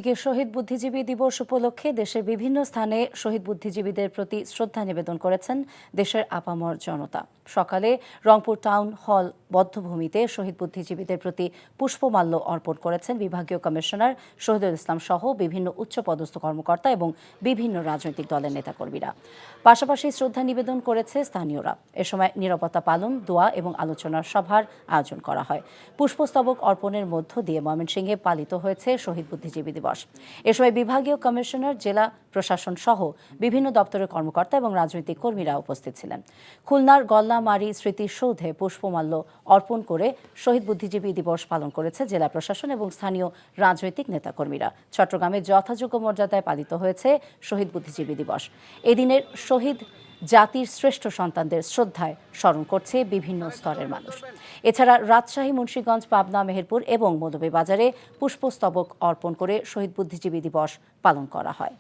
এদিকে শহীদ বুদ্ধিজীবী দিবস উপলক্ষে দেশের বিভিন্ন স্থানে শহীদ বুদ্ধিজীবীদের প্রতি শ্রদ্ধা নিবেদন করেছেন দেশের আপামর জনতা। সকালে রংপুর টাউন হল বধ্যভূমিতে শহীদ বুদ্ধিজীবীদের প্রতি পুষ্পমাল্য অর্পণ করেছেন বিভাগীয় কমিশনার শহীদুল ইসলাম সহ বিভিন্ন উচ্চপদস্থ কর্মকর্তা এবং বিভিন্ন রাজনৈতিক দলের নেতাকর্মীরা। পাশাপাশি শ্রদ্ধা নিবেদন করেছে স্থানীয়রা। এ সময় নিরাপত্তা পালন, দোয়া এবং আলোচনার সভার আয়োজন করা হয়। পুষ্পস্তবক অর্পণের মধ্য দিয়ে ময়মনসিংহে পালিত হয়েছে শহীদ বুদ্ধিজীবী দিবস। এ সময় বিভাগীয় কমিশনার, জেলা প্রশাসন সহ বিভিন্ন দপ্তরের কর্মকর্তা এবং রাজনৈতিক কর্মীরা উপস্থিত ছিলেন। খুলনার গল্লামারী স্মৃতিসৌধে পুষ্পমাল্য অর্পণ করে শহীদ বুদ্ধিজীবী দিবস পালন করেছে জেলা প্রশাসন এবং স্থানীয় রাজনৈতিক নেতাকর্মীরা। চট্টগ্রামে যথাযোগ্য মর্যাদায় পালিত হয়েছে শহীদ বুদ্ধিজীবী দিবস। এদিনের শহীদ জাতির শ্রেষ্ঠ সন্তানদের শ্রদ্ধায় স্মরণ করছে বিভিন্ন স্তরের মানুষ। এছাড়া রাজশাহী, মুন্সিগঞ্জ, পাবনা, মেহেরপুর এবং মৌলভীবাজারে পুষ্পস্তবক অর্পণ করে শহীদ বুদ্ধিজীবী দিবস পালন করা হয়।